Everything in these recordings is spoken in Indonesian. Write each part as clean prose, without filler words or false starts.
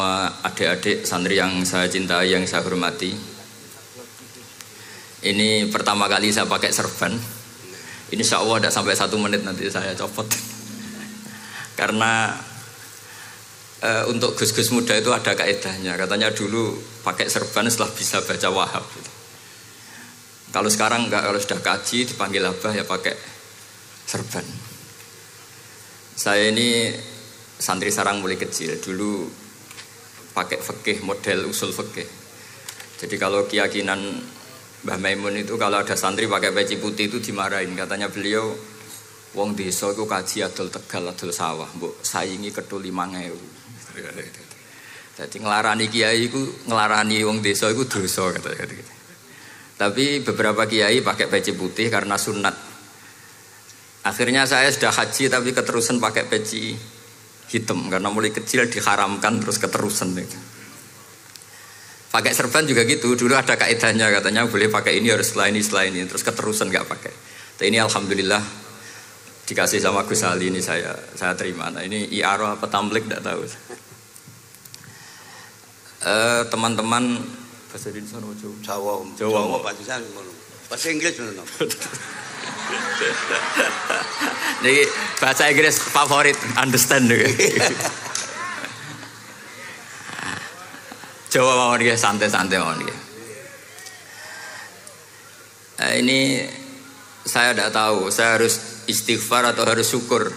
semua adik-adik santri yang saya cintai, yang saya hormati. Ini pertama kali saya pakai serban. Insya Allah tidak sampai 1 menit nanti saya copot. Karena untuk gus-gus muda itu ada kaedahnya. Katanya dulu pakai serban setelah bisa baca Wahab. Kalau sekarang enggak, kalau sudah kaji dipanggil abah ya pakai serban. Saya ini santri sarang mulai kecil. Dulu pakai fikih, model usul fikih. Jadi kalau keyakinan Mbah Maimun itu kalau ada santri pakai peci putih itu dimarahin. Katanya beliau, wong desa itu kaji adol Tegal, adol sawah, mbok saingi kedul 5.000. Jadi ngelarani kiai itu, ngelarani wong desa itu dosa katanya. Tapi beberapa kiai pakai peci putih karena sunat. Akhirnya saya sudah haji tapi keterusan pakai peci hitam karena mulai kecil diharamkan terus keterusan itu. Pakai serban juga gitu, dulu ada kaedahnya katanya boleh pakai ini harus setelah ini terus keterusan nggak pakai. Tapi ini alhamdulillah dikasih sama Gus Ali ini saya terima. Nah ini iaro apa tamblik tidak tahu. Teman-teman bahasa Indonesia no Jawa bahasa Inggris no. Jadi bahasa Inggris favorit understand juga. Jawa mawon nggih santai-santai mawon nggih. Ini saya tidak tahu saya harus istighfar atau harus syukur.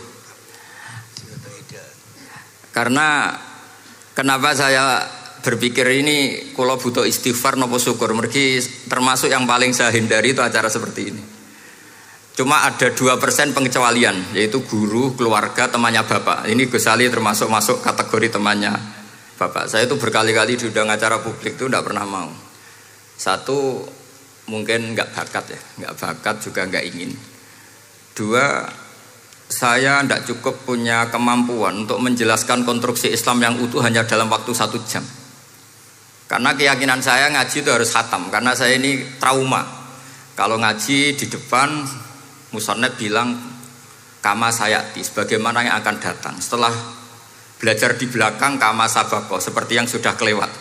Karena kenapa saya berpikir ini kalau butuh istighfar nopo syukur, mergi termasuk yang paling saya hindari itu acara seperti ini. Cuma ada 2% pengecualian, yaitu guru, keluarga, temannya bapak. Ini Gus Ali termasuk masuk kategori temannya bapak. Saya itu berkali-kali diundang acara publik itu tidak pernah mau. Satu, mungkin nggak bakat ya, nggak bakat juga nggak ingin. 2, saya tidak cukup punya kemampuan untuk menjelaskan konstruksi Islam yang utuh hanya dalam waktu 1 jam. Karena keyakinan saya ngaji itu harus khatam. Karena saya ini trauma. Kalau ngaji di depan, musannaf bilang kama sayati, sebagaimana yang akan datang. Setelah belajar di belakang kama sabako, seperti yang sudah kelewat.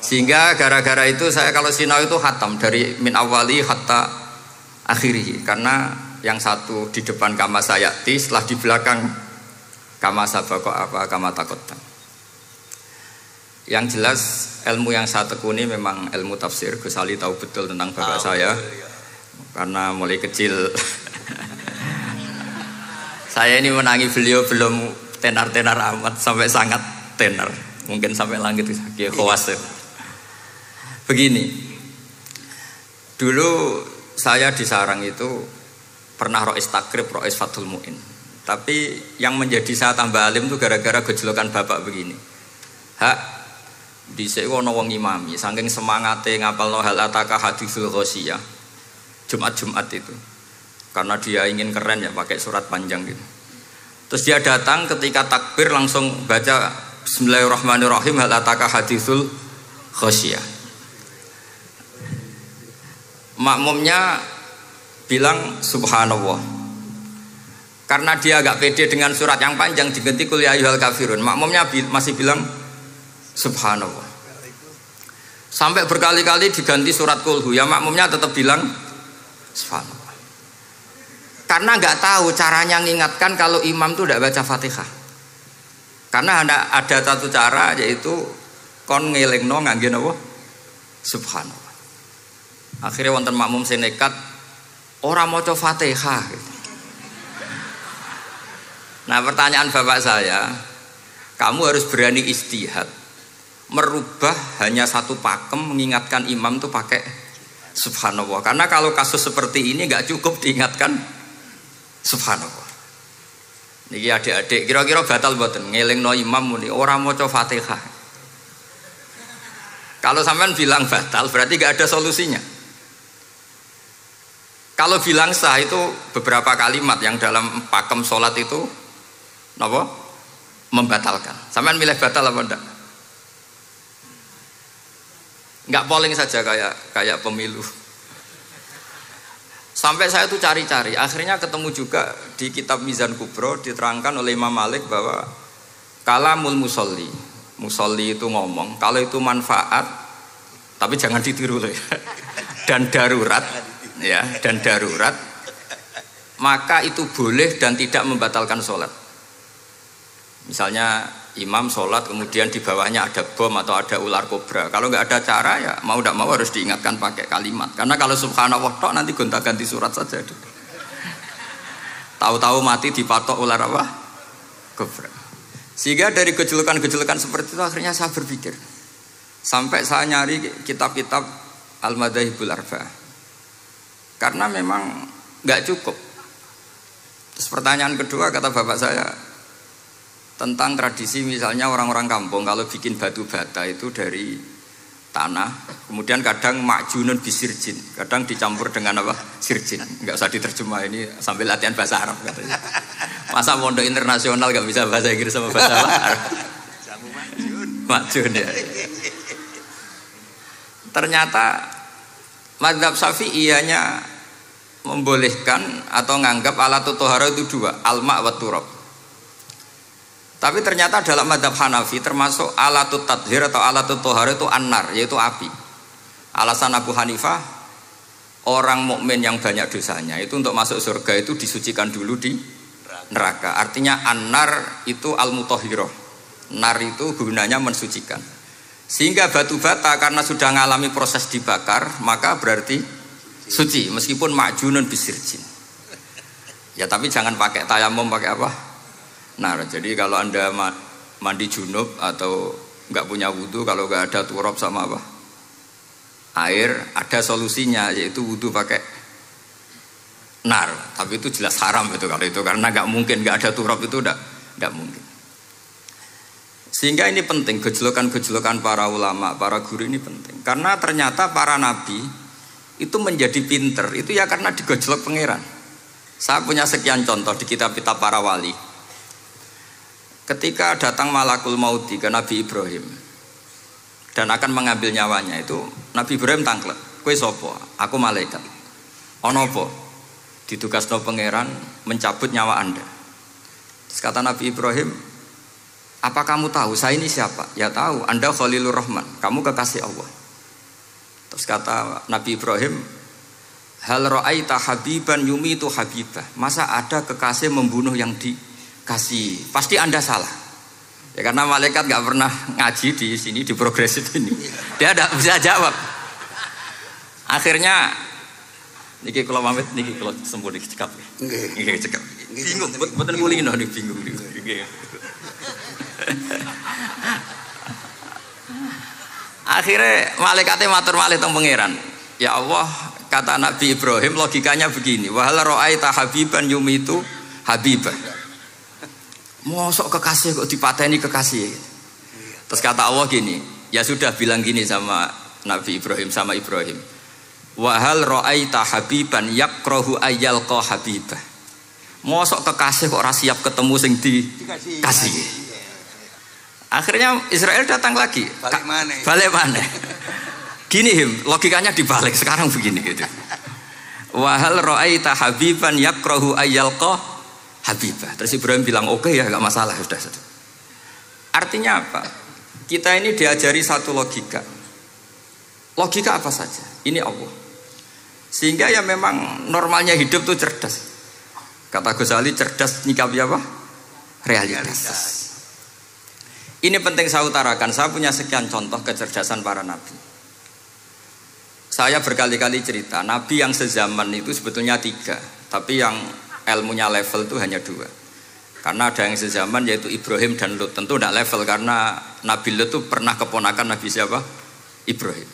Sehingga gara-gara itu saya kalau sinau itu khatam dari min awali hatta akhiri. Karena yang satu di depan kama sayati, setelah di belakang kama sabako apa kama takotan. Yang jelas ilmu yang saya tekuni memang ilmu tafsir. Gus Ali tahu betul tentang bapak saya. Karena mulai kecil saya ini menangi beliau belum tenar-tenar amat sampai sangat tenar. Mungkin sampai langit kayak khawatir. Begini. Dulu saya di sarang itu pernah rois takrib, rois fathul mu'in. Tapi yang menjadi saya tambah alim itu gara-gara gejolokan bapak begini. Dhisik ana wong imami saking semangate ngapalno hal ataka hadisul ghosiyah Jumat-Jumat itu karena dia ingin keren ya pakai surat panjang gitu. Terus dia datang ketika takbir langsung baca Bismillahirrahmanirrahim hal ataka hadisul ghosiyah. Makmumnya bilang subhanallah. Karena dia agak pede dengan surat yang panjang diganti kul ya ayyuhal kafirun. Makmumnya masih bilang subhanallah. Sampai berkali-kali diganti surat kulhu, ya makmumnya tetap bilang subhanallah. Karena nggak tahu caranya mengingatkan kalau imam itu tidak baca Fatihah. Karena ada satu cara yaitu kon ngelingno ngangge napa? Subhanallah. Akhirnya wonten makmum sing nekat ora maca Fatihah. Nah, pertanyaan bapak saya, kamu harus berani istihad merubah hanya satu pakem mengingatkan imam tuh pakai subhanallah. Karena kalau kasus seperti ini nggak cukup diingatkan subhanallah. Niki adik-adik kira-kira batal mboten ngelingno imam muni ora maca Fatihah. Kalau sampean bilang batal berarti nggak ada solusinya. Kalau bilang sah itu beberapa kalimat yang dalam pakem sholat itu napa? Membatalkan. Sampean milih batal apa enggak? Enggak polling saja kayak pemilu. Sampai saya tuh cari-cari, akhirnya ketemu juga di kitab Mizan Kubro diterangkan oleh Imam Malik bahwa kalamul musolli, musolli itu ngomong, kalau itu manfaat, tapi jangan ditiru loh ya. Dan darurat, ya, dan darurat, maka itu boleh dan tidak membatalkan sholat. Misalnya imam sholat kemudian di bawahnya ada bom atau ada ular kobra. Kalau nggak ada cara ya mau tidak mau harus diingatkan pakai kalimat. Karena kalau subhanallah tok nanti gonta-ganti surat saja. Tahu-tahu mati dipatok ular apa? Kobra. Sehingga dari gejolokan-gejolokan seperti itu akhirnya saya berpikir. Sampai saya nyari kitab-kitab Al-Madzhabul Arba'ah. Karena memang nggak cukup. Terus pertanyaan kedua kata bapak saya tentang tradisi misalnya orang-orang kampung kalau bikin batu bata itu dari tanah, kemudian kadang makjunun bisirjin, kadang dicampur dengan apa? Sirjin. Nggak usah diterjemah ini sambil latihan bahasa Arab katanya. Masa pondok internasional nggak bisa bahasa Inggris sama bahasa Arab? Makjun ya. Ternyata mazhab Syafi'iyahnya membolehkan atau nganggap alatut thaharah itu dua, al-ma' wa turab. Tapi ternyata dalam mazhab Hanafi termasuk alatut tathhir atau alatut thaharah itu an-nar, yaitu api. Alasan Abu Hanifah, orang mukmin yang banyak dosanya itu untuk masuk surga itu disucikan dulu di neraka. Artinya an-nar itu al-mutahhirah. Nar itu gunanya mensucikan. Sehingga batu bata karena sudah mengalami proses dibakar, maka berarti suci meskipun makjunun bisirjin. Ya tapi jangan pakai tayamum, pakai apa? Nah, jadi kalau Anda mandi junub atau nggak punya wudhu, kalau nggak ada turab sama apa? Air, ada solusinya yaitu wudhu pakai nar. Tapi itu jelas haram itu kalau itu karena nggak mungkin nggak ada turab itu nggak mungkin. Sehingga ini penting, gejolokan-gejolokan para ulama, para guru ini penting. Karena ternyata para nabi itu menjadi pinter, itu ya karena digojlok pangeran. Saya punya sekian contoh di kitab-kitab para wali. Ketika datang malakul mauti ke Nabi Ibrahim dan akan mengambil nyawanya itu, Nabi Ibrahim tangklet, kowe sapa? Aku malaikat. Ono apa? Ditugasno pangeran mencabut nyawa Anda. Terus kata Nabi Ibrahim, apa kamu tahu saya ini siapa? Ya tahu, Anda Khalilur Rahman, kamu kekasih Allah. Terus kata Nabi Ibrahim, hal ra'aita habiban yumitu habibah. Masa ada kekasih membunuh yang dikasih? Pasti Anda salah. Ya karena malaikat nggak pernah ngaji di sini di progresif ini. Dia tidak bisa jawab. Akhirnya niki kalau pamit niki kalau sembuh niki cekap. Niki cekap. Bingung, betul nguling nih bingung. Akhirnya malaikatnya matur malih teng pangeran. Ya Allah, kata Nabi Ibrahim logikanya begini, wahal ra'aita habiban yumitu habibah. Mosok kekasih kok dipateni kekasih. Terus kata Allah gini, ya sudah bilang gini sama Nabi Ibrahim sama Ibrahim. Wahal ra'aita habiban yakrahu ayyalqa habibah. Mosok kekasih kok ora siap ketemu sing dikasih. Akhirnya Israel datang lagi. Balik mana? Gini logikanya dibalik sekarang begini gitu. Wahal ra'aita habiban yakrahu ayyalqa habibah. Terus Ibrahim bilang oke ya nggak masalah sudah. Artinya apa? Kita ini diajari satu logika. Logika apa saja? Ini Allah. Sehingga ya memang normalnya hidup tuh cerdas. Kata Ghazali cerdas nyikapi apa? Realitas. Ini penting saya utarakan. Saya punya sekian contoh kecerdasan para nabi. Saya berkali-kali cerita, nabi yang sezaman itu sebetulnya 3, tapi yang ilmunya level itu hanya 2. Karena ada yang sezaman yaitu Ibrahim dan Lut. Tentu tidak level karena Nabi Lut itu pernah keponakan Nabi siapa? Ibrahim.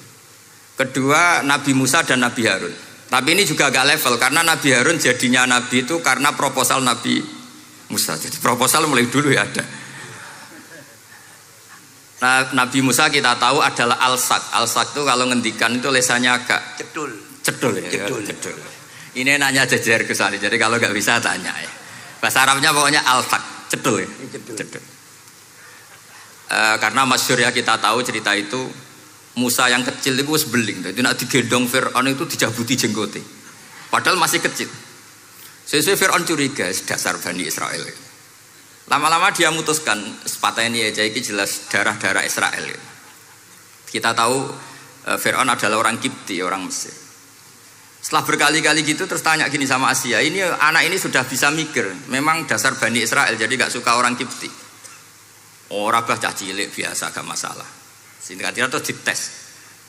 Kedua Nabi Musa dan Nabi Harun. Tapi ini juga agak level karena Nabi Harun jadinya Nabi itu karena proposal Nabi Musa. Jadi proposal mulai dulu ya ada. Nah, Nabi Musa kita tahu adalah al-sak. Al-sak itu kalau ngendikan itu lesannya agak cedul ya. Cedul. Ini nanya jajar ke sana. Jadi kalau nggak bisa tanya ya. Bahasa Arabnya pokoknya al-sak, cedul ya. Cedul. Karena masyhur ya kita tahu cerita itu Musa yang kecil itu sebeling. Jadi nak digendong Fir'aun itu dijabuti jenggote. Padahal masih kecil. Sesuai Fir'aun curiga dasar Bani Israel. Lama-lama dia memutuskan sepatah ini aja ini jelas darah-darah Israel. Kita tahu Fir'aun adalah orang Kipti, orang Mesir. Setelah berkali-kali gitu terus tanya gini sama Asia, ini anak ini sudah bisa mikir, memang dasar Bani Israel jadi gak suka orang Kipti. Orang bah cah cilik biasa gak masalah. Sehingga terus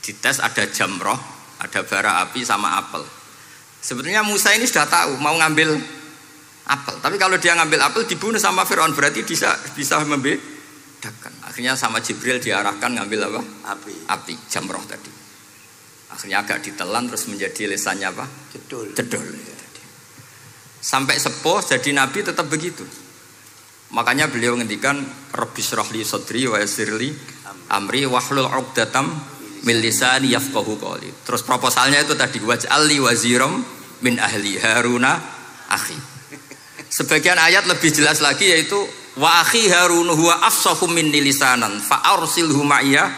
dites ada jamroh, ada bara api sama apel. Sebetulnya Musa ini sudah tahu mau ngambil apel, tapi kalau dia ngambil apel dibunuh sama Fir'aun berarti bisa membedakan. Akhirnya sama Jibril diarahkan ngambil apa? Api jamroh tadi. Akhirnya agak ditelan terus menjadi lesannya apa? Cedul. Sampai sepuh jadi nabi tetap begitu. Makanya beliau ngendikan Rabbi shrah li sadri wa yassir li amri wahlul 'uqdatam min lisani yafqahu qawli. Terus proposalnya itu tadi waj'al li waziram min ahli Haruna akhi. Sebagian ayat lebih jelas lagi yaitu wa akhi Harun huwa afsahu minni lisanan fa arsilhu ma'iya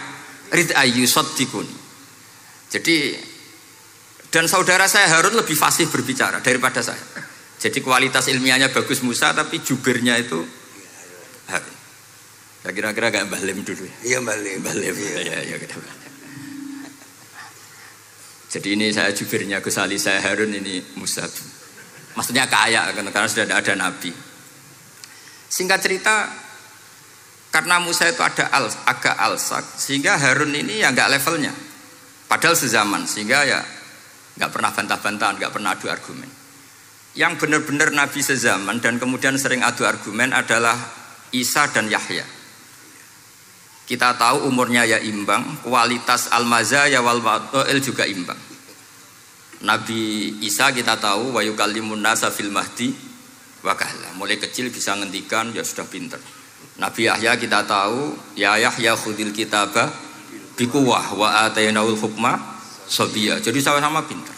rid ayyusaddiquni. Jadi dan saudara saya Harun lebih fasih berbicara daripada saya. Jadi kualitas ilmiahnya bagus Musa tapi jubirnya itu Harun. Ya kira-kira gak Mbah Lim dulu ya? Iya Mbah Lim. Ya, jadi ini saya jubirnya Gus Ali, saya Harun, ini Musa. Maksudnya kaya karena sudah ada nabi. Singkat cerita karena Musa itu agak alsak sehingga Harun ini ya gak levelnya. Padahal sezaman sehingga ya gak pernah bantah-bantahan, gak pernah adu argumen. Yang benar-benar nabi sezaman dan kemudian sering adu argumen adalah Isa dan Yahya. Kita tahu umurnya ya imbang, kualitas al-mazaya wal wa'il juga imbang. Nabi Isa kita tahu wa yukallimun nasa fil mahdi wa kahla. Mulai kecil bisa ngendikan ya sudah pinter. Nabi Yahya kita tahu ya Yahya khudil kitabah bikuwah wa atainaul hukma sabiyya. Jadi sama-sama pinter.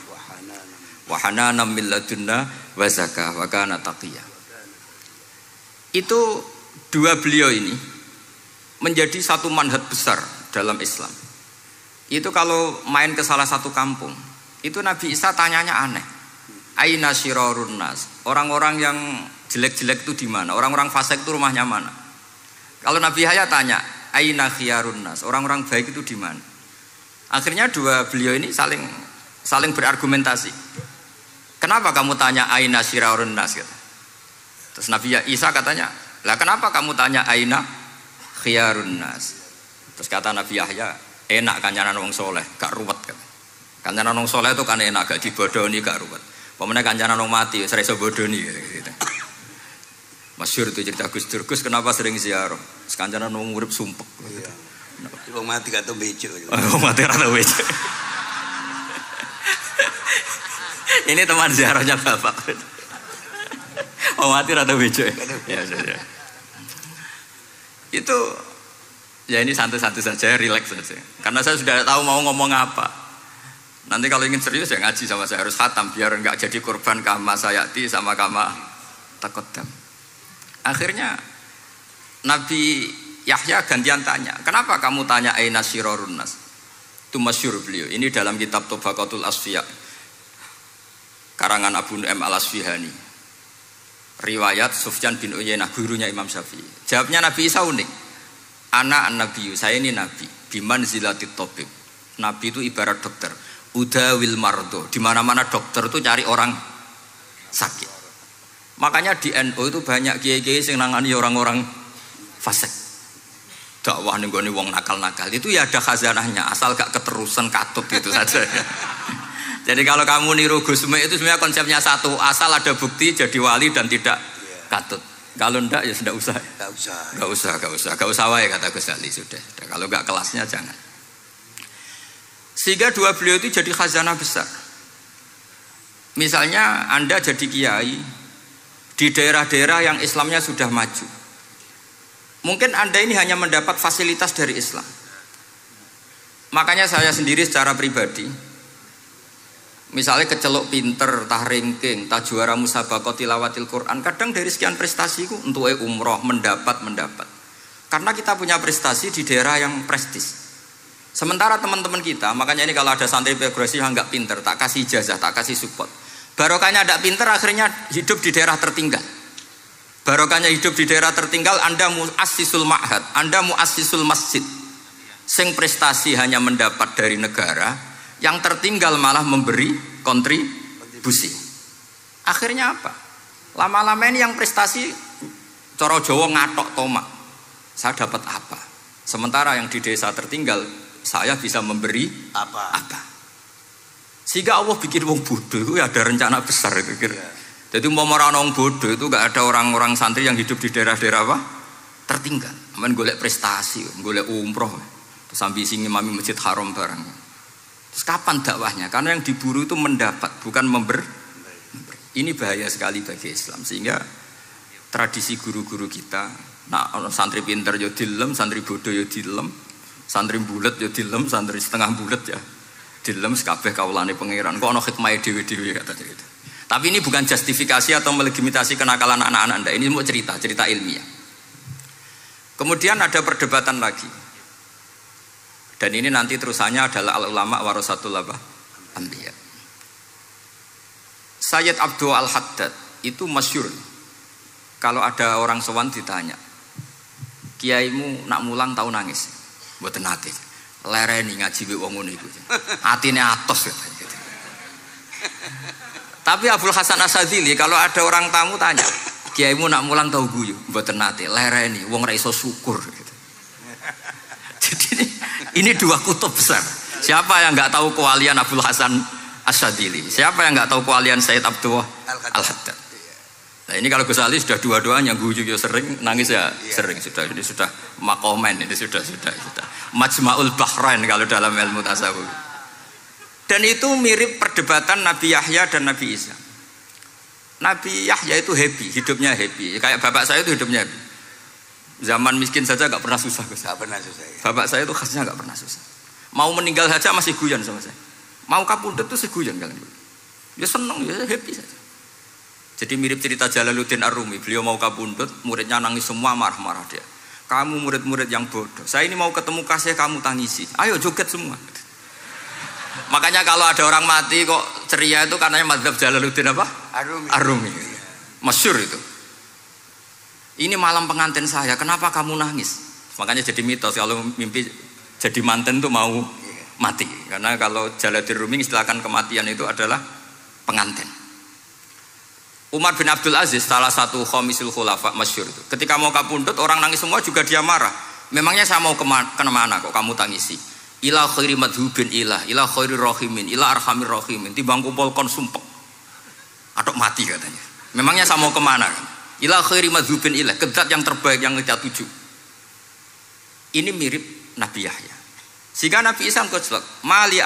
Wa hananan min ladunna wa zakah wa kana taqiyya. Itu dua beliau ini menjadi satu manhaj besar dalam Islam. Itu kalau main ke salah satu kampung, itu Nabi Isa tanyanya aneh. Aina syirarun nas? Orang-orang yang jelek-jelek itu di mana? Orang-orang fasik itu rumahnya mana? Kalau Nabi Yahya tanya, aina khiyarun nas? Orang-orang baik itu di mana? Akhirnya dua beliau ini saling berargumentasi. Kenapa kamu tanya aina syirarun nas? Terus Nabi Isa katanya, lah kenapa kamu tanya aina khiyarun nas? Terus kata Nabi Yahya, enak kancanan wong soleh, gak ruwet kan. Kancanan wong soleh itu kan enak, gak dibodoni, gak ruwet. Pemenang kancanan wong mati, sering bodoni gitu. Masyhur itu cerita Gus Dur, Gus kenapa sering ziarah? Kancanan wong urip sumpek. Iya. Wong mati gak tau bejo. Wong mati ora tau bejo. Ini teman ziarahnya Bapak. Wong mati ora tau bejo. Ya. Itu ya ini santai-santai saja, rileks saja. Karena saya sudah tahu mau ngomong apa. Nanti kalau ingin serius ya ngaji sama saya, harus khatam biar enggak jadi korban kama sayati sama kama takodam. Akhirnya Nabi Yahya gantian tanya, kenapa kamu tanya aina syirarun nas? Itu masyhur beliau. Ini dalam kitab Tabaqatul Asfiya karangan Abu Nu'aim Al-Asfihani. Riwayat Sufyan bin Uyainah, gurunya Imam Syafi'i. Jawabnya Nabi Isa unik. Ana an-nabiyyu, saya ini nabi. Biman zilatit tabib. Nabi itu ibarat dokter. Udawil mardo. Di mana-mana dokter itu cari orang sakit. Makanya di NU itu banyak kiai-kiai yang nangani orang-orang fasik. Dakwah ning gone wong nakal-nakal itu ya ada khazanahnya, asal gak keterusan katut gitu saja. Jadi kalau kamu niru Gus Mek itu sebenarnya konsepnya satu, asal ada bukti jadi wali dan tidak katut. Kalau ndak ya sudah usah. Gak usah wae kata Gus Ali sudah. Kalau gak kelasnya jangan. Sehingga dua beliau itu jadi khazanah besar. Misalnya Anda jadi kiai di daerah-daerah yang Islamnya sudah maju. Mungkin Anda ini hanya mendapat fasilitas dari Islam. Makanya saya sendiri secara pribadi, misalnya kecelok pinter, tah ranking, tah juara musabaqah tilawatil Quran, kadang dari sekian prestasiku untuk umroh mendapat. Karena kita punya prestasi di daerah yang prestis. Sementara teman-teman kita, makanya ini kalau ada santri progresif yang nggak pinter, tak kasih ijazah, tak kasih support. Barokahnya tidak pinter, akhirnya hidup di daerah tertinggal. Barokahnya hidup di daerah tertinggal, Anda muassisul ma'had, Anda muassisul masjid. Sing prestasi hanya mendapat dari negara, yang tertinggal malah memberi kontribusi. Akhirnya apa? Lama-lama ini yang prestasi coro Jawa ngatok tomak. Saya dapat apa? Sementara yang di desa tertinggal, saya bisa memberi apa? Sehingga Allah bikin wong bodoh itu ada rencana besar itu kira. Jadi mau orang bodoh itu gak ada orang-orang santri yang hidup di daerah-daerah apa? Tertinggal. Main golek prestasi, golek umroh, terus ambisi ngimami masjid haram barang. Terus kapan dakwahnya? Karena yang diburu itu mendapat, bukan memberi. Ini bahaya sekali bagi Islam. Sehingga tradisi guru-guru kita, nah santri pinter yo dilem, santri bodoh yo dilem, santri bulet yo dilem, santri setengah bulet ya dilem, kabeh kawulane pangeran. Kok ana hikmahe dhewe-dhewe kata gitu. Tapi ini bukan justifikasi atau melegitimasi kenakalan anak-anak Anda. Ini mau cerita ilmiah. Kemudian ada perdebatan lagi. Dan ini nanti terusannya adalah al-ulama warasatul anbiya. Sayyid Abdul Al-Haddad itu masyhur. Kalau ada orang sowan ditanya, kiaimu nak mulang tau nangis? Mboten nate. Lereni ngaji wong ngono iku. Atine atos gitu. Tapi Abdul Hasan Asyadzili kalau ada orang tamu tanya, kiaimu nak mulang tau guyu? Mboten nate. Lereni wong ra iso syukur gitu. Jadi ini dua kutub besar. Siapa yang enggak tahu kewalian Abdul Hasan Asyadzili? Siapa yang enggak tahu kewalian Sayyid Abdul Al-Haddad? Nah ini kalau Gus Ali sudah dua-duanya, guyu ya sering, nangis ya sering. Ini sudah makomen, ini sudah Majma'ul Bahrain kalau dalam ilmu tasawuf. Dan itu mirip perdebatan Nabi Yahya dan Nabi Isa. Nabi Yahya itu happy, hidupnya happy. Kayak bapak saya itu hidupnya happy. Zaman miskin saja gak pernah susah. Gak pernah susah ya. Bapak saya itu khasnya gak pernah susah. Mau meninggal saja masih guyon sama saya. Mau kapundhut itu seguyon kalian. Dia senang, dia happy saja. Jadi mirip cerita Jalaluddin Ar-Rumi. Beliau mau kapundhut, muridnya nangis semua, marah-marah dia. Kamu murid-murid yang bodoh. Saya ini mau ketemu kasih kamu tangisi. Ayo joget semua. Makanya kalau ada orang mati kok ceria itu karena mazhab Jalaluddin apa? Ar-Rumi. Masyhur itu. Ini malam pengantin saya, kenapa kamu nangis? Makanya jadi mitos kalau mimpi jadi manten tuh mau mati. Karena kalau Jalaluddin Rumi istilahkan kematian itu adalah pengantin. Umar bin Abdul Aziz salah satu khomisul khulafa masyhur itu. Ketika mau kapundhut orang nangis semua juga dia marah. Memangnya saya mau kemana kok kamu tangisi? Ila khairi madhubin ila khairi rahimin, ila arhamir rahimin. Timbang kumpul kon sumpek. Atok mati katanya. Memangnya saya mau kemana? Ila khairi madhubin ke zat yang terbaik yang kita tuju. Ini mirip Nabi Yahya. Sehingga Nabi Isa ngejlek, mali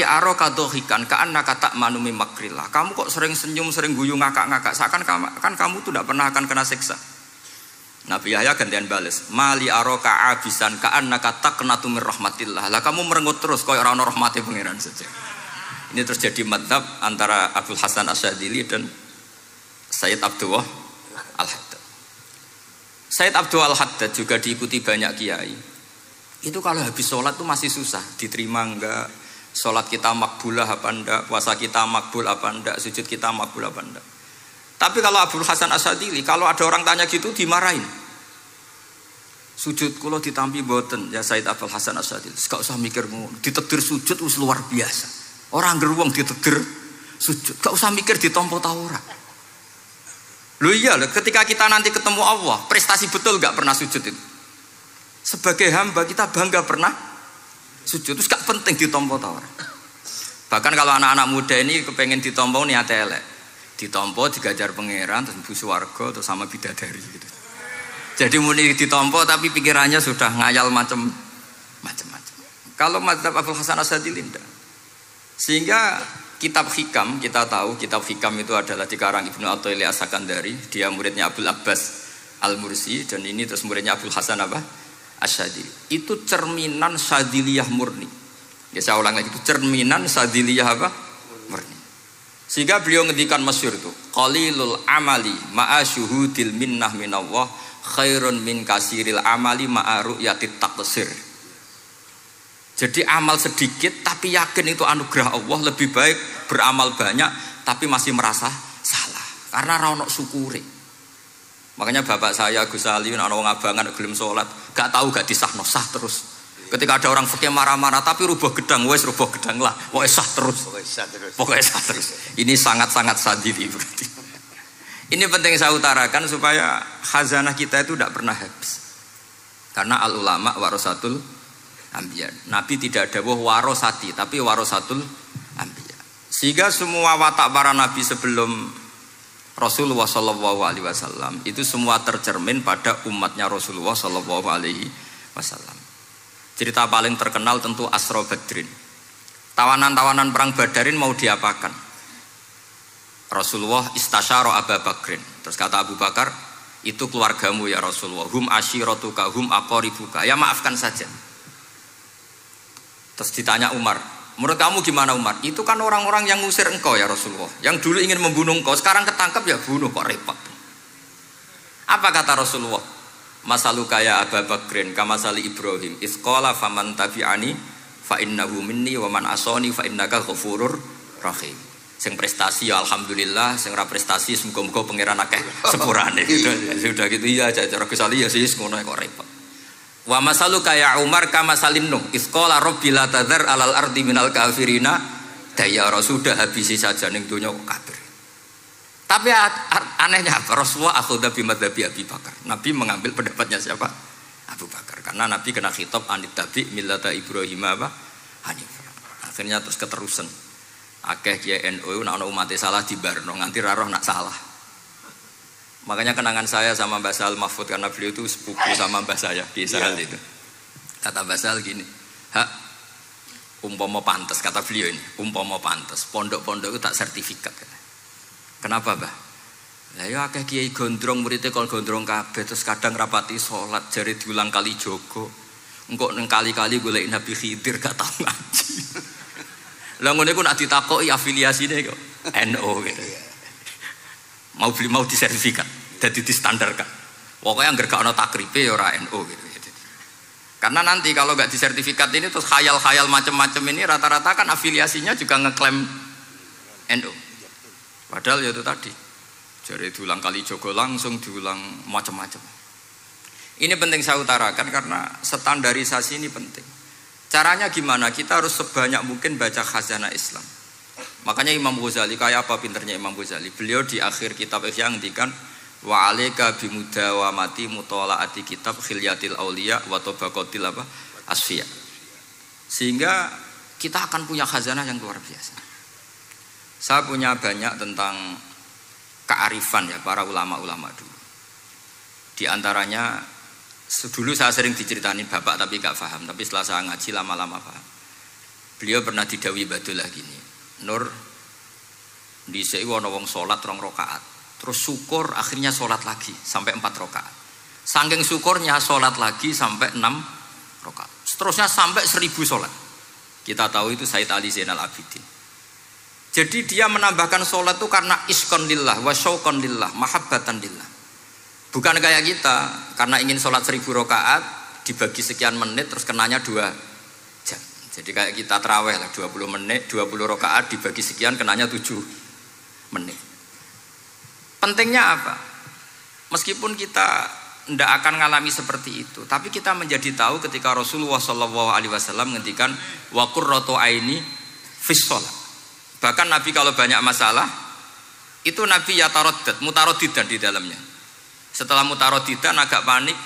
aroka dohikan ka'annaka ta'manu min makrillah. Kamu kok sering senyum, sering guyu, ngakak-ngakak. Seakan kan kamu tuh tidak pernah akan kena siksa. Nabi Yahya gantian bales, mali aroka abisan ka'annaka taqnatu min rahmatillah. Lah kamu merengut terus koyo ora ono rahmate pangeran saja. Ini terjadi madzhab antara Abdul Hasan Asyadzili dan Sayyid Abdul Al-Haddad. Sayyid Abdul Al-Haddad juga diikuti banyak kiai. Itu kalau habis sholat tuh masih susah, diterima enggak, sholat kita makbulah apa enggak, puasa kita makbul apa enggak, sujud kita makbul apa enggak. Tapi kalau Abdul Hasan Asyadzili, kalau ada orang tanya gitu dimarahin. Sujud kula ditampi mboten ya Sayyid Abdul Hasan Asyadzili. Gak usah mikir ngono, ditegir sujud wis luar biasa. Orang geruang ditegir sujud, gak usah mikir ditampa ta ora. Loh iya, ketika kita nanti ketemu Allah, prestasi betul gak pernah sujud itu. Sebagai hamba kita bangga pernah sujud, terus gak penting ditampa ta ora. Bahkan kalau anak-anak muda ini kepengen ditampa niate elek. Ditompo digajar pangeran terus mlebu swarga terus sama bidadari gitu. Jadi muni ditompo tapi pikirannya sudah ngayal macam-macam. Kalau mazhab Abdul Hasan Asyadzili tidak. Sehingga kitab hikam kita tahu kitab hikam itu adalah dikarang Ibnu Athaillah As-Sakandari, dia muridnya Abdul Abbas Al-Mursi dan ini terus muridnya Abdul Hasan apa? Asyadzili. Itu cerminan Syadziliyah murni. Ya saya ulang lagi itu cerminan Syadziliyah apa? Murni. Sehingga beliau ngendikan masyhur itu, qalilul amali ma'a syuhudil minnah minallah khairun min kasiril amali ma'a ru'yatit taqsir. Jadi amal sedikit tapi yakin itu anugerah Allah, lebih baik beramal banyak tapi masih merasa salah. Karena ra ono syukure. Makanya bapak saya Gus Ali ana wong abangan gelem salat, gak tahu gak disahno sah terus. Ketika ada orang fikih marah-marah tapi rubuh gedang, wes rubuh gedang lah, pokoknya sah terus. Pokoknya sah terus. Ini sangat-sangat sadiri berarti. Ini penting saya utarakan supaya khazanah kita itu tidak pernah habis. Karena al ulama warasatul anbiya. Nabi tidak ada warosati, tapi warasatul anbiya. Sehingga semua watak para nabi sebelum Rasulullah Shallallahu Alaihi Wasallam itu semua tercermin pada umatnya Rasulullah Shallallahu Alaihi Wasallam. Cerita paling terkenal tentu Asra Badrin. Tawanan-tawanan perang Badarin mau diapakan? Rasulullah istasyara Abu Bakrin. Terus kata Abu Bakar, itu keluargamu ya Rasulullah. Hum ashiratuka, hum aqaribuka. Ya maafkan saja. Terus ditanya Umar, menurut kamu gimana Umar? Itu kan orang-orang yang ngusir engkau ya Rasulullah. Yang dulu ingin membunuh engkau, sekarang ketangkap ya bunuh, kok repot. Apa kata Rasulullah? Masaluka ya Abu Bakrin kamasali Ibrahim isqala faman tabi'ani fa innahu minni wa man asani fa innaka ghafurur rahim. Sing prestasi ya alhamdulillah, sing ra prestasi muga-muga pangeran akeh sepurane. Sudah gitu iya cara Gus Ali ya sis ngono kok repot. Wa masaluka ya Umar kamasalin Nuh isqala rabbi la tadzar alal ardi minal kafirina dayara. Sudah habisi saja ning donya kok kafir. Tapi anehnya apa? Rasulullah akhudha bi madzhabi Abi Bakar. Nabi mengambil pendapatnya siapa? Abu Bakar. Karena Nabi kena khitab anit tabi millata Ibrahim apa? Hanifah. Akhirnya terus keterusan. Akeh kiai NU nek ana umat salah dibarno nganti ra roh nak salah. Makanya kenangan saya sama Mbah Sal Mahfud karena beliau itu sepupu sama Mbah saya di Israel itu. Kata Mbah Sal gini, "Hak umpama pantes," kata beliau ini, "umpama pantes, pondok-pondok itu tak sertifikat." Kenapa, Mbah? Lah ya akeh kiai gondrong muridé kol gondrong kabeh terus kadang rapati salat jare diulang kali jogo. Engko neng kali-kali golek Nabi Khidir gak tau ngaji. Lah ngene ku nak ditakoki afiliasine kok NU gitu. Mau disertifikat, dadi distandarkan. Pokoknya anggar gak ana takribe ya ora NU gitu. Karena nanti kalau gak disertifikat ini terus khayal-khayal macam-macam ini rata-rata kan afiliasinya juga ngeklaim NU. Padahal ya itu tadi, jadi diulang kali jogo langsung diulang macam-macam. Ini penting saya utarakan karena standarisasi ini penting. Caranya gimana? Kita harus sebanyak mungkin baca khazanah Islam. Makanya Imam Ghazali, kayak apa pinternya Imam Ghazali? Beliau di akhir kitab Ihya ngendikan wa alaika bimudawamati mutalaati kitab khilyatil auliya wa tabaqatil asfiya. Sehingga kita akan punya khazanah yang luar biasa. Saya punya banyak tentang kearifan ya para ulama-ulama dulu. Di antaranya dulu saya sering diceritain bapak tapi gak paham. Tapi setelah saya ngaji lama-lama paham. Beliau pernah didawi Badullah gini, Nur, dhisik ana wong salat 2 rakaat. Terus syukur akhirnya salat lagi sampai 4 rakaat. Saking syukurnya salat lagi sampai 6 rakaat. Seterusnya sampai 1000 salat. Kita tahu itu Said Ali Zainal Abidin. Jadi dia menambahkan sholat itu karena iskon lillah, wa syauqon lillah, mahabbatan lillah. Bukan kayak kita, karena ingin sholat 1000 rakaat dibagi sekian menit terus kenanya 2 jam. Jadi kayak kita taraweh lah 20 menit, 20 rakaat dibagi sekian kenanya 7 menit. Pentingnya apa? Meskipun kita tidak akan mengalami seperti itu, tapi kita menjadi tahu ketika Rasulullah SAW menghentikan wa qurratu aini fis shalah. Bahkan Nabi kalau banyak masalah itu Nabi yataradad, mutaraddidan di dalamnya. Setelah mutaraddidan agak panik,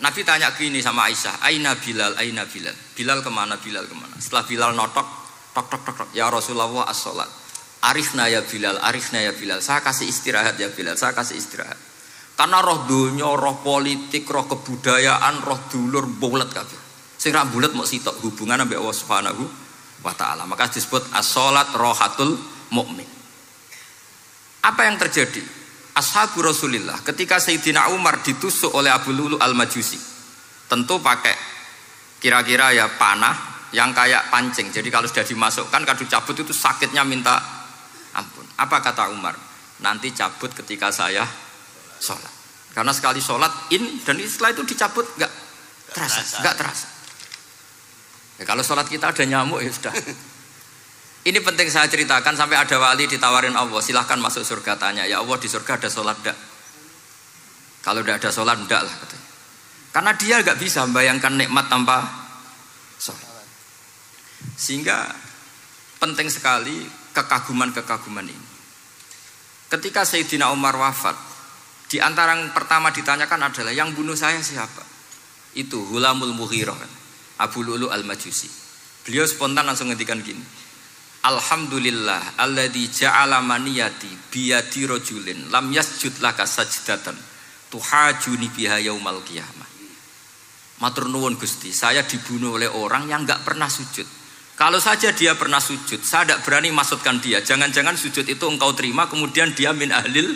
Nabi tanya gini sama Aisyah, Aina Bilal, Aina Bilal. Bilal kemana, Bilal kemana? Setelah Bilal notok, tok tok tok tok, ya Rasulullah as-sholat. Arifna ya Bilal, arifna ya Bilal. Saya kasih istirahat ya Bilal, saya kasih istirahat. Karena roh dunya, roh politik, roh kebudayaan, roh dulur bulet kabeh. Sing ra bulet mok sitok hubungan ambek Allah Subhanahu wa ta'ala. Maka disebut as-sholat rohatul mu'min. Apa yang terjadi? Ashabu Rasulillah ketika Sayyidina Umar ditusuk oleh Abu Lulu al-Majusi, tentu pakai kira-kira ya panah yang kayak pancing. Jadi kalau sudah dimasukkan kadu cabut itu sakitnya minta ampun. Apa kata Umar? Nanti cabut ketika saya sholat. Karena sekali sholat dan setelah itu dicabut nggak terasa. Ya, kalau sholat kita ada nyamuk ya sudah. Ini penting saya ceritakan sampai ada wali ditawarin Allah, silahkan masuk surga, tanya, ya Allah di surga ada sholat enggak? Kalau tidak ada sholat enggak lah katanya. Karena dia nggak bisa membayangkan nikmat tanpa sholat. Sehingga penting sekali kekaguman-kekaguman ini. Ketika Sayyidina Umar wafat, di antara yang pertama ditanyakan adalah yang bunuh saya siapa? Itu Hulamul Mughirah, Abu Lu'lu' al-Majusi. Beliau spontan langsung ngendikan gini, Alhamdulillah alladzi ja'ala maniyati biyadi rajulin lam yasjud laka sajdatan tuhajuni biha yaumal qiyamah. Matur nuwun Gusti, saya dibunuh oleh orang yang enggak pernah sujud. Kalau saja dia pernah sujud, saya tidak berani maksudkan dia. Jangan-jangan sujud itu engkau terima kemudian dia min ahlil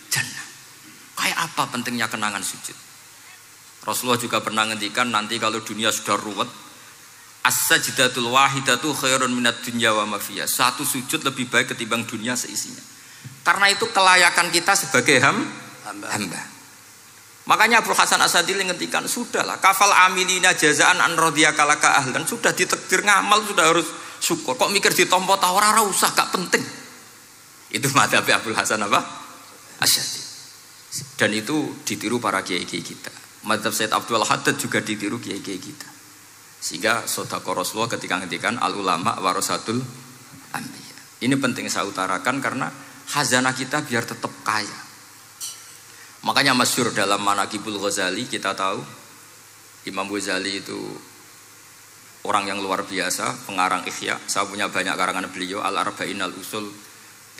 jannah. Kayak apa pentingnya kenangan sujud? Rasulullah juga pernah ngendikan nanti kalau dunia sudah ruwet, as-sajdatul wahidatu khairun minad dunya wa ma fiha. Satu sujud lebih baik ketimbang dunia seisinya. Karena itu kelayakan kita sebagai hamba. Makanya Abu Hasan Asadili ngendikan, sudahlah kafal amilina jazaan an radhiyaka laka ahlan, sudah ditakdir ngamal sudah harus syukur. Kok mikir ditompo ta ora usah, gak penting. Itu madzhab Abu Hasan apa? Asyadili. Dan itu ditiru para kiai-kiai kita. Madzhab Said Abdul Haddad juga ditiru kiai-kiai kita. Sehingga sedekah Rasulullah ketika ngendikan al ulama warasatul anbiya. Ini penting saya utarakan karena khazanah kita biar tetap kaya. Makanya masyhur dalam Manaqibul Ghazali kita tahu Imam Ghazali itu orang yang luar biasa, pengarang Ihya. Saya punya banyak karangan beliau, Al-Arba'in Al-Usul.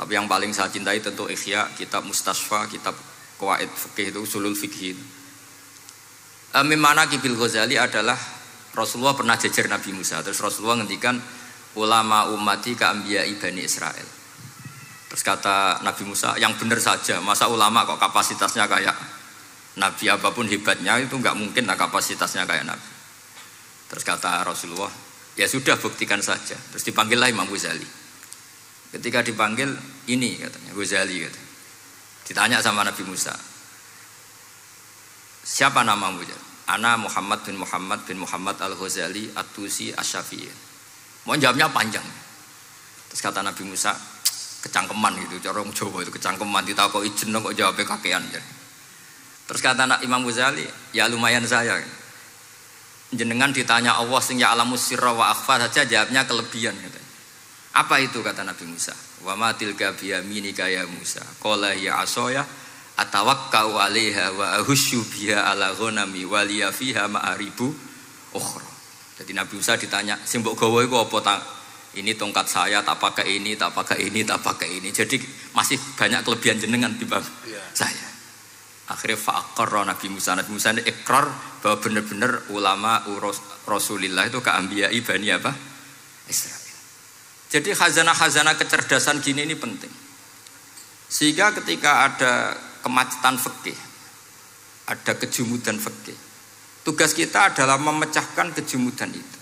Tapi yang paling saya cintai tentu Ihya, kitab Mustasfa, kitab Qawaid Fikih itu, Usulul Fikih. Min Manaqibul Ghazali adalah Rasulullah pernah jejer Nabi Musa. Terus Rasulullah ngendikan ulama ummati ka anbiya'i Bani Israel. Terus kata Nabi Musa, yang benar saja, masa ulama kok kapasitasnya kayak Nabi, apapun hebatnya itu nggak mungkin lah kapasitasnya kayak Nabi. Terus kata Rasulullah, ya sudah buktikan saja. Terus dipanggillah Imam Ghazali. Ketika dipanggil, ini katanya Ghazali katanya. Ditanya sama Nabi Musa, siapa namamu? Ana Muhammad bin Muhammad Al-Ghazali At-Tusi Asy-Syafi'i. Mau jawabnya panjang. Terus kata Nabi Musa, kecangkeman gitu, cara Jawa itu kecangkeman, ditakoki jeneng kok jawabnya kakean. Terus kata Imam Ghazali, ya lumayan saya. Jenengan ditanya Allah sing ya alamus sirra wa akhfa saja jawabnya kelebihan katanya. Apa itu kata Nabi Musa? Wa ma tilka bi yaminika ya Musa. Qala ya asaya atawakkau 'alaiha wa ahusyu biha ala ghanami wa liya fiha ma'aribu ukhra. Jadi Nabi Musa ditanya, sing mbok gawa iku apa ta? Ini tongkat saya, tak pakai ini, tak pakai ini, tak pakai ini. Jadi masih banyak kelebihan jenengan di bawah saya. Akhirnya fa'aqarra Nabi Musa ini ikrar bahwa benar-benar ulama Rasulillah itu keambiai Bani apa? Israel. Jadi khazanah-khazanah kecerdasan gini ini penting. Sehingga ketika ada kemacetan fikih, ada kejumudan fikih, tugas kita adalah memecahkan kejumudan itu.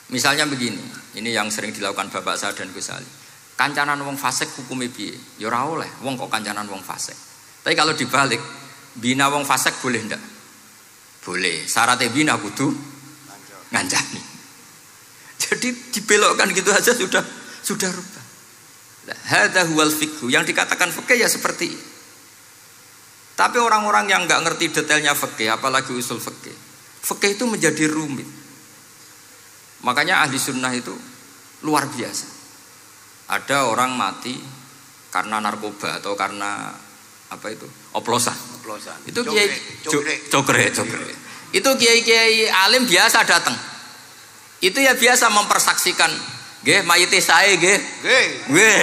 Misalnya begini, ini yang sering dilakukan bapak saya dan Gus Ali. Kancanan wong fasik hukumnya piye? Ya ora oleh, wong kok kancanan wong fasik. Tapi kalau dibalik, bina wong fasik boleh ndak? Boleh. Syaratnya bina kudu ngancani. Jadi dibelokkan gitu aja sudah rubah. Hadza huwal fiqh. Yang dikatakan fikih ya seperti ini. Tapi orang-orang yang enggak ngerti detailnya fikih, apalagi usul fikih. Fikih itu menjadi rumit. Makanya ahli sunnah itu luar biasa. Ada orang mati karena narkoba atau karena apa itu? Oplosan. Itu kiai cokre. Itu kiai alim biasa datang. Itu ya biasa mempersaksikan, nggih mayite sae nggih. Nggih.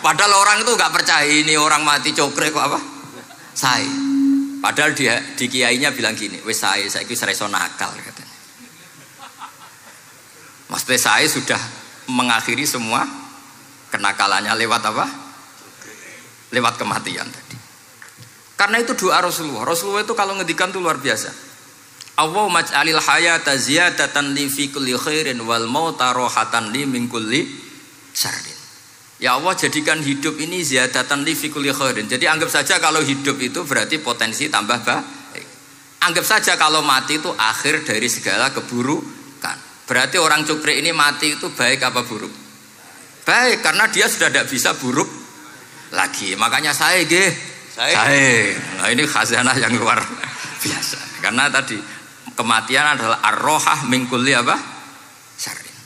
Padahal orang itu enggak percaya ini orang mati cokre kok apa? Sae. Padahal di kiainya bilang gini, wis sae saiki wis iso nakal katanya. Maksudnya saya sudah mengakhiri semua kenakalannya lewat apa? Lewat kematian tadi. Karena itu doa Rasulullah. Rasulullah itu kalau ngedikan itu luar biasa. Allahumma ij'alil hayata ziyadatan li fi kulli khairin wal mauta rohatan li min kulli syarrin. Ya Allah, jadikan hidup ini ziyadatan li fi kulli khairin. Jadi anggap saja kalau hidup itu berarti potensi tambah baik. Anggap saja kalau mati itu akhir dari segala keburukan. Berarti orang cukri ini mati itu baik apa buruk? baik karena dia sudah tidak bisa buruk lagi. Makanya saya nah ini khazanah yang luar biasa. Karena tadi kematian adalah ar-rohah min kulli apa? Syarrin.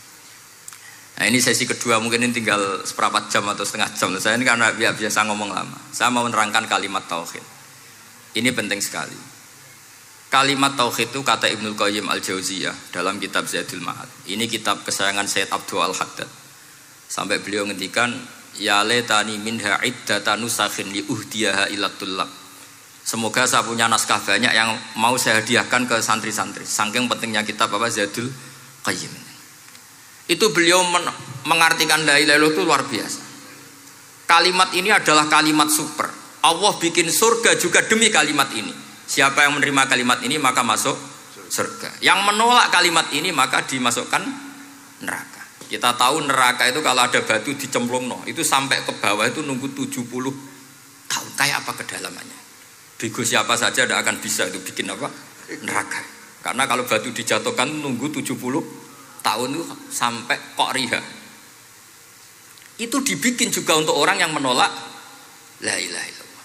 Nah ini sesi kedua, mungkin ini tinggal seperempat jam atau setengah jam. Saya ini karena biasa ngomong lama. Saya mau menerangkan kalimat tauhid. Ini penting sekali. Kalimat tauhid itu kata Ibnul Qayyim Al-Jauziyah dalam kitab Zadul Ma'ad. Ini kitab kesayangan Sayyid Abdul Al-Haddad. Sampai beliau ngendikan, ya letani minha iddata nusakhin li uhdiyaha ila tullab. Semoga saya punya naskah banyak yang mau saya hadiahkan ke santri-santri. Saking pentingnya kitab apa Zadul Qayyim. Itu beliau mengartikan la ilaha illallah itu luar biasa. Kalimat ini adalah kalimat super. Allah bikin surga juga demi kalimat ini. Siapa yang menerima kalimat ini maka masuk surga. Yang menolak kalimat ini maka dimasukkan neraka. Kita tahu neraka itu kalau ada batu dicemplung itu sampai ke bawah itu nunggu 70 tahun. Kayak apa kedalamannya? Bego siapa saja tidak akan bisa itu bikin apa? Neraka. Karena kalau batu dijatuhkan nunggu 70 tahun itu sampai kok riha. Itu dibikin juga untuk orang yang menolak la ilaha illallah.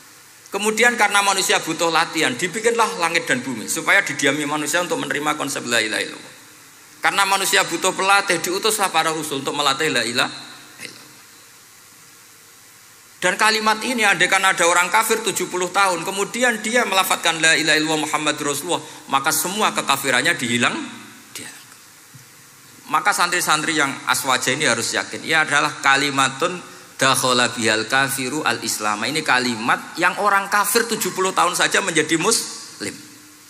Kemudian karena manusia butuh latihan, dibikinlah langit dan bumi supaya didiami manusia untuk menerima konsep la ilaha illallah. Karena manusia butuh pelatih, diutuslah para rasul untuk melatih la ilaha illallah. Dan kalimat ini andaikan ada orang kafir 70 tahun, kemudian dia melafadzkan la ilaha illallah Muhammadur Rasulullah, maka semua kekafirannya dihilang. Maka santri-santri yang aswaja ini harus yakin, ia adalah kalimatun dakhala bihal kafiru al-islam. Ini kalimat yang orang kafir 70 tahun saja menjadi muslim.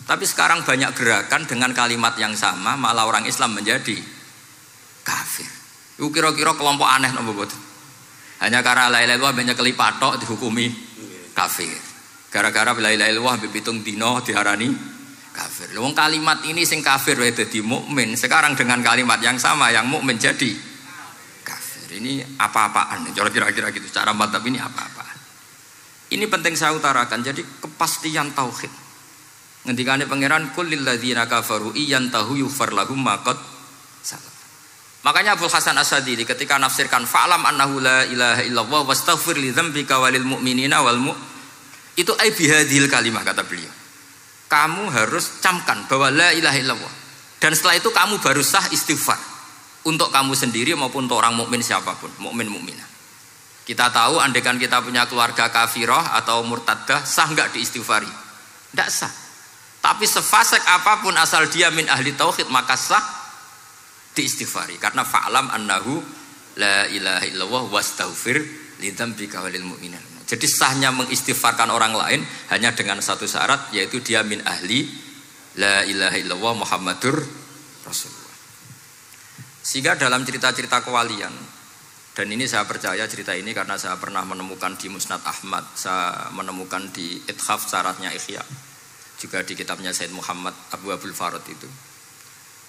Tapi sekarang banyak gerakan dengan kalimat yang sama malah orang Islam menjadi kafir. Itu kira-kira kelompok aneh nopo boten. Hanya karena la ilaha illallah banyak kelipatok dihukumi kafir. Gara-gara la ilaha illallah bipitung dino diarani kafir. Wong kalimat ini sing kafir wae dadi mukmin. Sekarang dengan kalimat yang sama yang mukmin jadi kafir. Ini apa-apaan? Kira-kira gitu. Cara mantap ini apa-apaan? Ini penting saya utarakan. Jadi kepastian tauhid. Ngendikane pangeran kul lil ladzina kafaru iyantahu yughfar lahum ma qad salaf. Makanya Abdul Hasan As-Sadili ketika nafsirkan fa'lam annahu la ilaha illallah wastaghfir li dzambika walil mu'minina wal itu ai bihadhil kalimah kata beliau. Kamu harus camkan bahwa la ilaha illallah. Dan setelah itu kamu baru sah istighfar. Untuk kamu sendiri maupun untuk orang mukmin siapapun. Mukmin mukminah. Kita tahu andaikan kita punya keluarga kafirah atau murtadah, sah enggak diistighfari? Tidak sah. Tapi sefasik apapun asal dia min ahli tauhid maka sah diistighfari. Karena fa'lam annahu la ilaha illallah wastaghfir li dzambika walil mu'minin. Jadi sahnya mengistighfarkan orang lain hanya dengan satu syarat, yaitu dia min ahli la ilaha illallah Muhammadur Rasulullah. Sehingga dalam cerita-cerita kewalian, dan ini saya percaya cerita ini karena saya pernah menemukan di Musnad Ahmad, saya menemukan di Ithaf syaratnya Ihya, juga di kitabnya Sayyid Muhammad Abu Abdul Farad itu.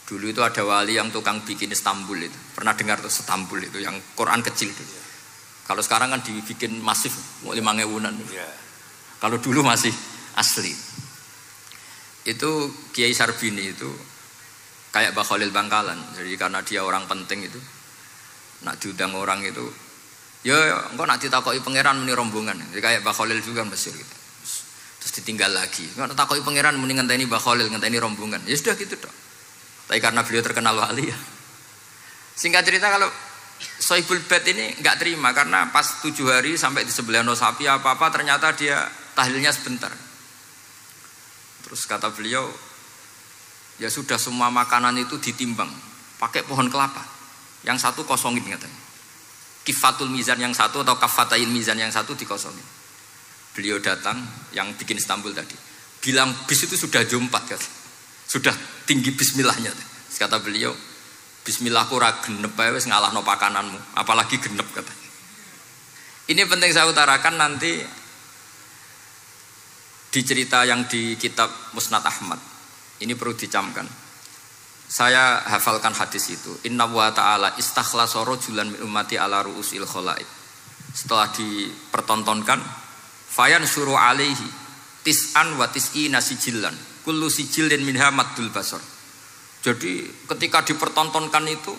Dulu itu ada wali yang tukang bikin Istanbul itu. Pernah dengar tuh Istanbul itu yang Quran kecil itu. Kalau sekarang kan dibikin masif, mau 5.000-an. Ya. Kalau dulu masih asli. Itu Kiai Sarbini itu kayak Mbah Khalil Bangkalan. Jadi karena dia orang penting itu, nak diundang orang itu, ya engkau nak ditakoki pangeran muni rombongan. Jadi kayak Mbah Khalil juga Mesir gitu. Terus ditinggal lagi. Engkau nak takoki pangeran muni ngenteni Mbah Khalil, ngenteni rombongan. Ya sudah gitu dong. Tapi karena beliau terkenal wali ya. Singkat cerita kalau Sohibul Bait ini enggak terima karena pas 7 hari sampai disembelih sapi apa-apa ternyata dia tahlilnya sebentar. Terus kata beliau, ya sudah semua makanan itu ditimbang pakai pohon kelapa. Yang satu kosongin katanya. Kifatul mizan yang satu atau kafatain mizan yang satu dikosongin. Beliau datang yang bikin Istanbul tadi. Bilang bis itu sudah jumpat kata. Sudah tinggi bismillahnya. Terus kata beliau, bismillahku ora genep ae wis ngalahno pakananmu, apalagi genep katanya. Ini penting saya utarakan nanti di cerita yang di kitab Musnad Ahmad. Ini perlu dicamkan. Saya hafalkan hadis itu. Inna wa ta'ala istakhlasa rajulan min ummati ala ru'usil khalaid. Setelah dipertontonkan, fayan syuru alaihi tis'an wa tis'ina sijillan. Kullu sijillin minha maddul basar. Jadi ketika dipertontonkan itu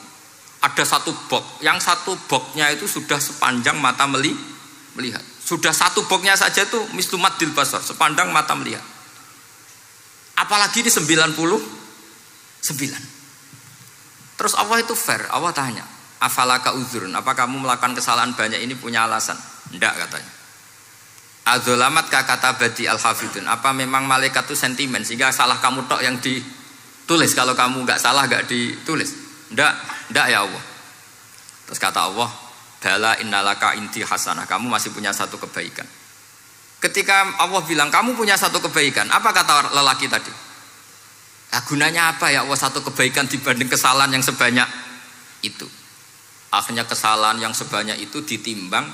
ada satu box, yang satu boxnya itu sudah sepanjang mata melihat. Sudah satu boxnya saja itu mislumat dil basar, sepandang mata melihat. Apalagi di 99. Terus Allah itu fair, Allah tanya, afalaka uzrun, apa kamu melakukan kesalahan banyak ini punya alasan? Enggak katanya. Adzolamat kata badi al-hafidun, apa memang malaikat itu sentimen sehingga salah kamu tok yang ditulis, kalau kamu enggak salah enggak ditulis? Enggak ya Allah. Terus kata Allah, bala innalaka inti hasanah, kamu masih punya satu kebaikan. Ketika Allah bilang kamu punya satu kebaikan, apa kata lelaki tadi? Nah, gunanya apa ya Allah satu kebaikan dibanding kesalahan yang sebanyak itu? Akhirnya kesalahan yang sebanyak itu ditimbang,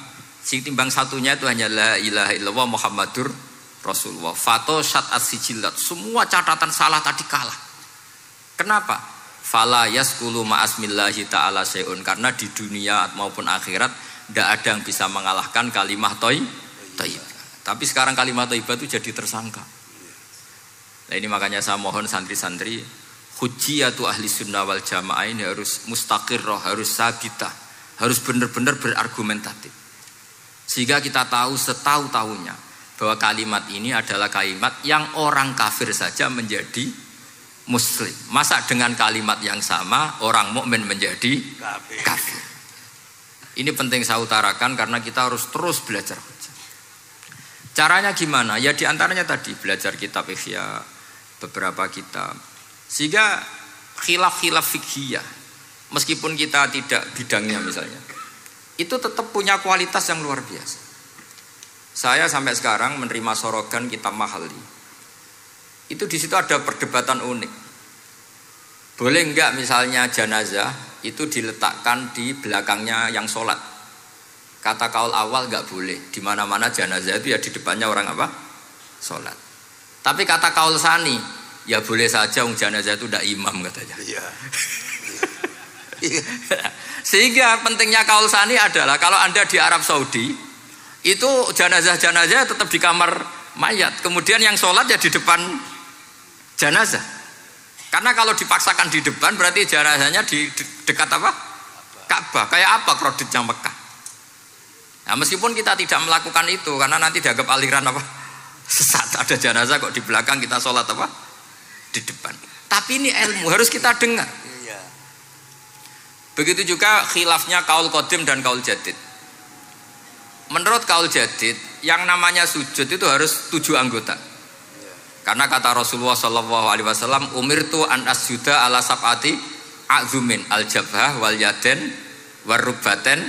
si timbang satunya itu hanya la ilaha illallah Muhammadur Rasulullah. Fato syat as-sijilat, semua catatan salah tadi kalah. Kenapa? Fala yaskulu ma'asmillahi ta'ala syai'un, karena di dunia maupun akhirat tidak ada yang bisa mengalahkan kalimah thayyibah. Tapi sekarang kalimah thayyibah itu jadi tersangka. Nah ini makanya saya mohon santri-santri, hujjiyatu ahli sunnah wal jamaah ini harus mustaqirroh, harus sabitah, harus benar-benar berargumentatif. Sehingga kita tahu setahu-tahunya bahwa kalimat ini adalah kalimat yang orang kafir saja menjadi muslim. Masa dengan kalimat yang sama orang mukmin menjadi kafir. Ini penting saya utarakan karena kita harus terus belajar. Caranya gimana? Ya diantaranya tadi belajar kitab Ihya, beberapa kitab. Sehingga khilaf-khilaf fikhiyah, meskipun kita tidak bidangnya misalnya, itu tetap punya kualitas yang luar biasa. Saya sampai sekarang menerima sorogan kitab Mahalli. Itu di situ ada perdebatan unik. Boleh enggak misalnya jenazah itu diletakkan di belakangnya yang sholat? Kata kaul awal enggak boleh. Di mana-mana jenazah itu ya di depannya orang apa? Sholat. Tapi kata kaul sani, ya boleh saja jenazah itu tidak imam katanya. Iya. Sehingga pentingnya kaul sani adalah kalau Anda di Arab Saudi itu jenazah-jenazah tetap di kamar mayat, kemudian yang sholat ya di depan jenazah. Karena kalau dipaksakan di depan berarti jenazahnya di dekat apa? Ka'bah. Kayak apa kreditnya Mekah? Nah, meskipun kita tidak melakukan itu karena nanti dianggap aliran apa? Sesat. Ada jenazah kok di belakang kita sholat apa? Di depan. Tapi ini ilmu harus kita dengar. Begitu juga khilafnya kaul qadim dan kaul jadid. Menurut kaul jadid, yang namanya sujud itu harus 7 anggota. Karena kata Rasulullah SAW, umirtu an asjuda ala sab'ati a'zumin al-jabhah wal yaden wal rubbaten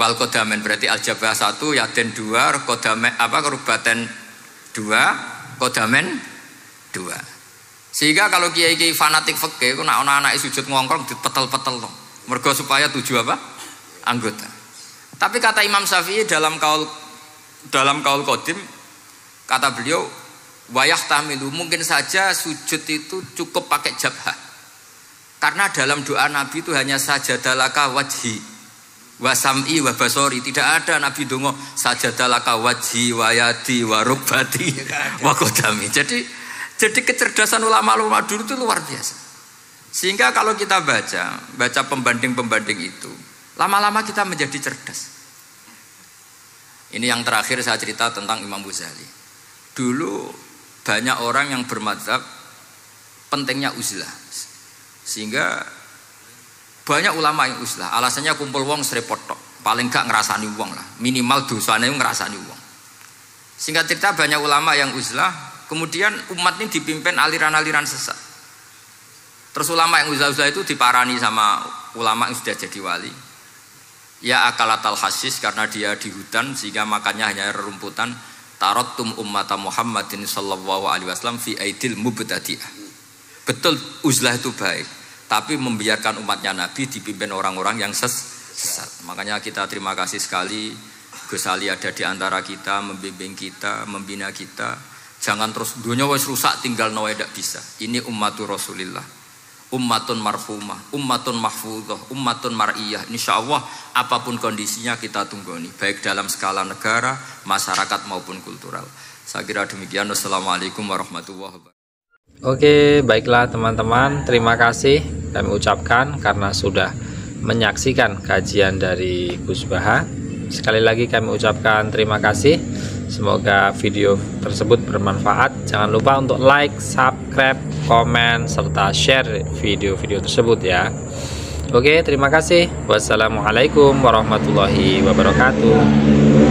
wal kodamen. Berarti al-jabhah 1, yaden 2, kodamen rubbaten 2, kodamen 2. Sehingga kalau kiai-kiai fanatik fikih ku nak ana anak sujud ngongkrong dipetel-petel dong. Mergo supaya 7 apa? Anggota. Tapi kata Imam Syafi'i dalam kaul qadim, kata beliau wayah tamilu, mungkin saja sujud itu cukup pakai jabhah. Karena dalam doa Nabi itu hanya sajadalaka wajhi wa sam'i wa basori. Tidak ada Nabi dongo sajadalaka wajhi wa yadi wa rubbati wa qadami. Jadi kecerdasan ulama-ulama dulu itu luar biasa. Sehingga kalau kita baca pembanding-pembanding itu, lama-lama kita menjadi cerdas. Ini yang terakhir saya cerita tentang Imam Ghazali. Dulu banyak orang yang bermadzhab pentingnya uzlah. Sehingga banyak ulama yang uzlah. Alasannya kumpul wong serepot tok. Paling gak ngerasani wong lah. Minimal dosanya ngerasani wong. Singkat cerita banyak ulama yang uzlah. Kemudian umat ini dipimpin aliran-aliran sesat. Terus ulama yang uzlah-uzlah itu diparani sama ulama yang sudah jadi wali. Ya akalatal hasis, karena dia di hutan sehingga makannya hanya rerumputan. Tarattum ummata Muhammadin sallallahu alaihi wasallam fi aidil mubtadi'ah. Betul uzlah itu baik, tapi membiarkan umatnya Nabi dipimpin orang-orang yang sesat. Makanya kita terima kasih sekali Ghazali ada di antara kita, membimbing kita, membina kita. Jangan terus dunia wis rusak tinggal nawa tidak bisa. Ini ummatur Rasulillah, ummatun marhumah, ummatun mahfudhah, ummatun mar'iyah. Insyaallah apapun kondisinya kita tunggoni, baik dalam skala negara, masyarakat maupun kultural. Saya kira demikian. Wassalamualaikum warahmatullahi wabarakatuh. Oke, baiklah teman-teman, terima kasih kami ucapkan karena sudah menyaksikan kajian dari Gus Baha. Sekali lagi kami ucapkan terima kasih. Semoga video tersebut bermanfaat. Jangan lupa untuk like, subscribe, komen, serta share video-video tersebut ya. Oke, terima kasih. Wassalamualaikum warahmatullahi wabarakatuh.